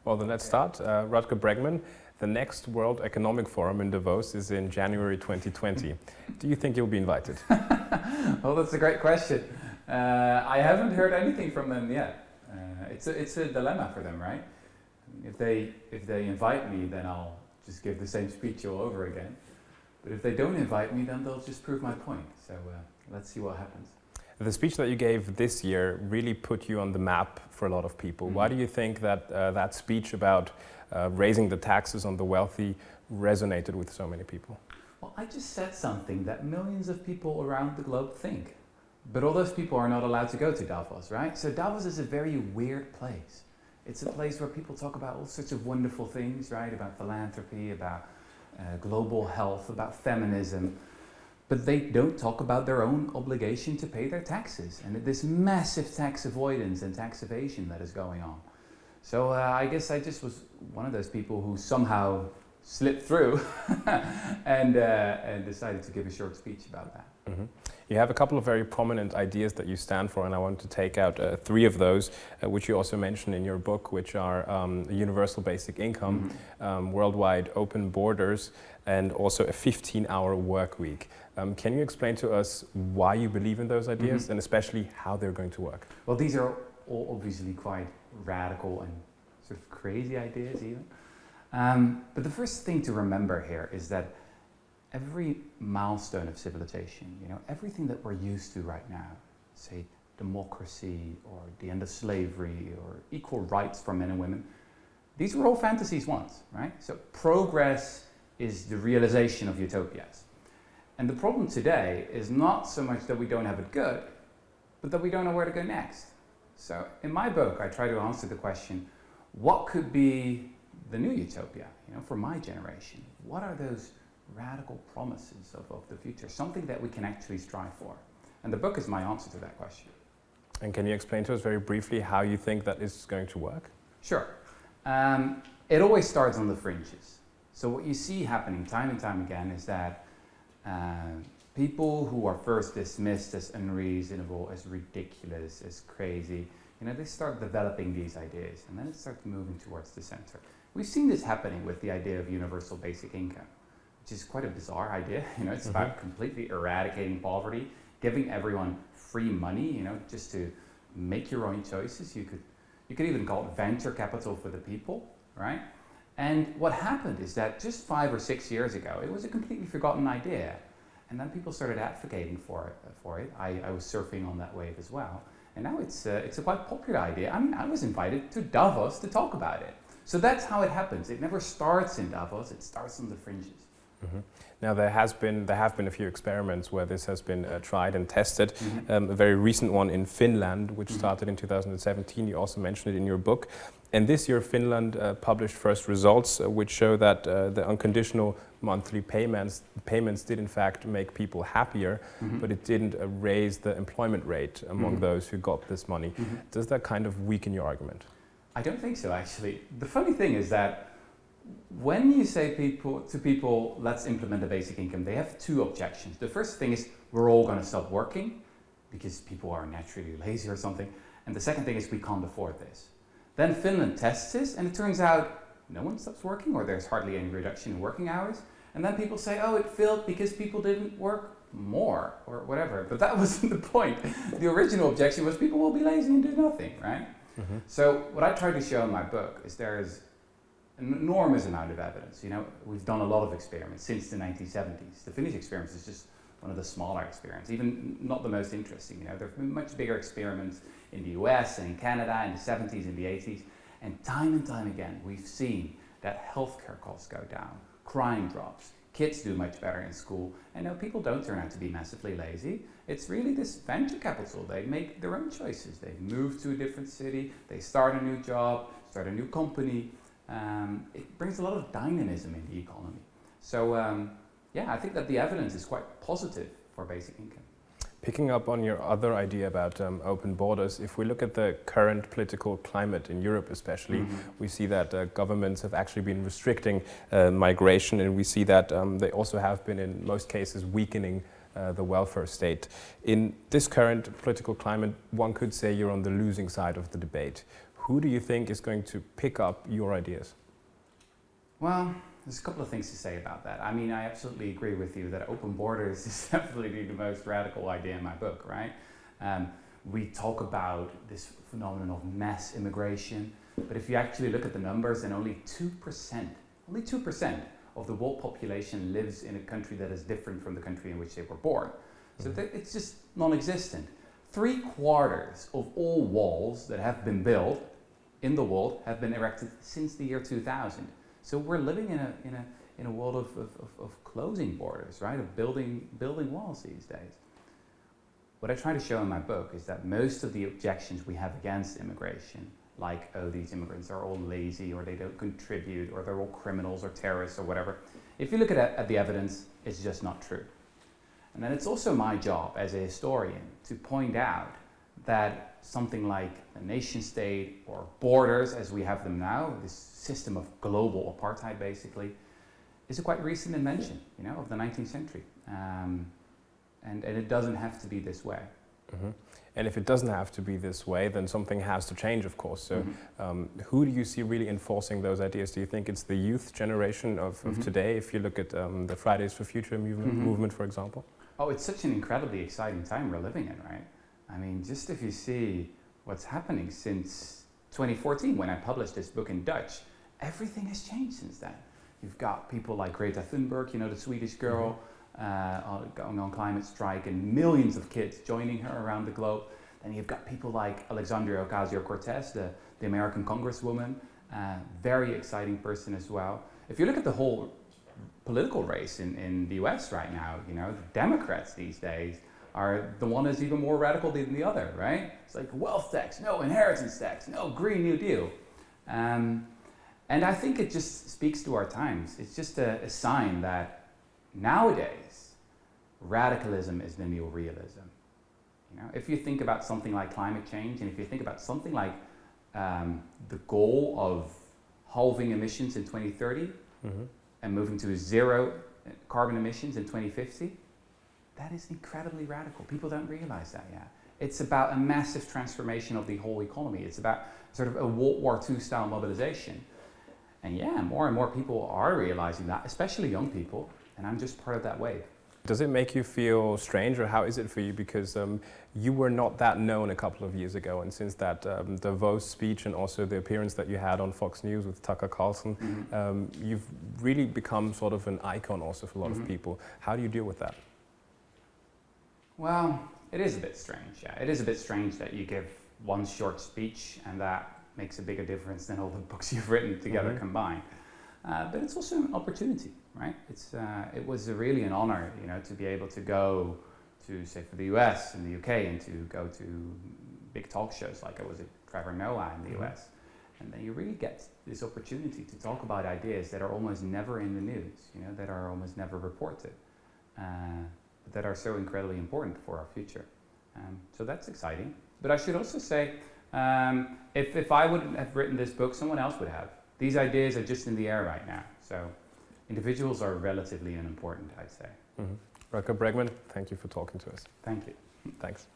Well, then let's start. Rutger Bregman, the next World Economic Forum in Davos is in January 2020. Do you think you'll be invited? Well, that's a great question. I haven't heard anything from them yet. It's a dilemma for them, right? If they invite me, then I'll just give the same speech all over again. But if they don't invite me, then they'll just prove my point. So let's see what happens. The speech that you gave this year really put you on the map for a lot of people. Mm-hmm. Why do you think that that speech about raising the taxes on the wealthy resonated with so many people? Well, I just said something that millions of people around the globe think. But all those people are not allowed to go to Davos, right? So Davos is a very weird place. It's a place where people talk about all sorts of wonderful things, right? About philanthropy, about global health, about feminism. But they don't talk about their own obligation to pay their taxes and this massive tax avoidance and tax evasion that is going on. So I guess I just was one of those people who somehow slipped through and decided to give a short speech about that. Mm-hmm. You have a couple of very prominent ideas that you stand for, and I want to take out three of those, which you also mention in your book, which are a universal basic income, mm-hmm. Worldwide open borders, and also a 15-hour work week. Can you explain to us why you believe in those ideas, mm-hmm. and especially how they're going to work? Well, these are all obviously quite radical and sort of crazy ideas even. But the first thing to remember here is that every milestone of civilization, everything that we're used to right now, say democracy or the end of slavery or equal rights for men and women, these were all fantasies once, right? So progress is the realization of utopias. And the problem today is not so much that we don't have it good, but that we don't know where to go next. So in my book, I try to answer the question, what could be the new utopia, for my generation? What are those radical promises of the future? Something that we can actually strive for. And the book is my answer to that question. And can you explain to us very briefly how you think that is going to work? Sure. It always starts on the fringes. So what you see happening time and time again is that people who are first dismissed as unreasonable, as ridiculous, as crazy, they start developing these ideas and then it starts moving towards the center. We've seen this happening with the idea of universal basic income, which is quite a bizarre idea. It's mm-hmm. about completely eradicating poverty, giving everyone free money, just to make your own choices. You could even call it venture capital for the people, right? And what happened is that just 5 or 6 years ago, it was a completely forgotten idea. And then people started advocating for it. I was surfing on that wave as well. And now it's a quite popular idea. I mean, I was invited to Davos to talk about it. So that's how it happens. It never starts in Davos, it starts on the fringes. Mm-hmm. Now there have been a few experiments where this has been tried and tested. Mm-hmm. A very recent one in Finland, which mm-hmm. started in 2017. You also mentioned it in your book. And this year Finland published first results which show that the unconditional monthly payments did in fact make people happier, mm-hmm. but it didn't raise the employment rate among mm-hmm. those who got this money. Mm-hmm. Does that kind of weaken your argument? I don't think so, actually. The funny thing is that when you say to people, let's implement a basic income, they have two objections. The first thing is, we're all going to stop working because people are naturally lazy or something. And the second thing is, we can't afford this. Then Finland tests this, and it turns out no one stops working, or there's hardly any reduction in working hours. And then people say, oh, it failed because people didn't work more, or whatever. But that wasn't the point. The original objection was people will be lazy and do nothing, right? Mm-hmm. So what I try to show in my book is there is an enormous amount of evidence. We've done a lot of experiments since the 1970s. The Finnish experiment is just one of the smaller experiments, even not the most interesting. There have been much bigger experiments in the US and in Canada in the 70s and the 80s. And time again, we've seen that healthcare costs go down, crime drops, kids do much better in school, and no, people don't turn out to be massively lazy. It's really this venture capital. They make their own choices. They move to a different city, they start a new job, start a new company. It brings a lot of dynamism in the economy. So I think that the evidence is quite positive for basic income. Picking up on your other idea about open borders, if we look at the current political climate in Europe especially, mm-hmm. we see that governments have actually been restricting migration, and we see that they also have been in most cases weakening the welfare state. In this current political climate, one could say you're on the losing side of the debate. who do you think is going to pick up your ideas? Well, there's a couple of things to say about that. I mean, I absolutely agree with you that open borders is definitely the most radical idea in my book, right? We talk about this phenomenon of mass immigration, but if you actually look at the numbers, then only 2% of the world population lives in a country that is different from the country in which they were born. So it's just non-existent. 3/4 of all walls that have been built in the world have been erected since the year 2000. So we're living in a world of closing borders, right? Of building walls these days. What I try to show in my book is that most of the objections we have against immigration, like, oh, these immigrants are all lazy, or they don't contribute, or they're all criminals or terrorists or whatever, if you look at the evidence, it's just not true. And then it's also my job as a historian to point out that something like a nation state or borders as we have them now, this system of global apartheid basically, is a quite recent invention, of the 19th century. And it doesn't have to be this way. Mm-hmm. And if it doesn't have to be this way, then something has to change, of course. So who do you see really enforcing those ideas? Do you think it's the youth generation of today, if you look at the Fridays for Future movement, for example? Oh, it's such an incredibly exciting time we're living in, right? I mean, just if you see what's happening since 2014, when I published this book in Dutch, everything has changed since then. You've got people like Greta Thunberg, the Swedish girl, going on climate strike, and millions of kids joining her around the globe. Then you've got people like Alexandria Ocasio-Cortez, the American congresswoman, very exciting person as well. If you look at the whole political race in the US right now, the Democrats these days are the one that's even more radical than the other, right? It's like wealth tax, no inheritance tax, no Green New Deal. And I think it just speaks to our times. It's just a sign that nowadays, radicalism is the new realism. If you think about something like climate change, and if you think about something like the goal of halving emissions in 2030 and moving to zero carbon emissions in 2050, that is incredibly radical. People don't realize that yet. It's about a massive transformation of the whole economy. It's about sort of a World War II style mobilization. And yeah, more and more people are realizing that, especially young people, and I'm just part of that wave. Does it make you feel strange, or how is it for you? Because you were not that known a couple of years ago, and since that Davos speech and also the appearance that you had on Fox News with Tucker Carlson, you've really become sort of an icon also for a lot of people. How do you deal with that? Well, it is a bit strange, yeah. It is a bit strange that you give one short speech and that makes a bigger difference than all the books you've written together combined. But it's also an opportunity, right? It was really an honor, to be able to go to, say, for the US and the UK, and to go to big talk shows like I was at Trevor Noah in the US. And then you really get this opportunity to talk about ideas that are almost never in the news, that are almost never reported, but that are so incredibly important for our future. So that's exciting. But I should also say, if I wouldn't have written this book, someone else would have. These ideas are just in the air right now. So individuals are relatively unimportant, I'd say. Rutger Bregman, thank you for talking to us. Thank you. Thanks.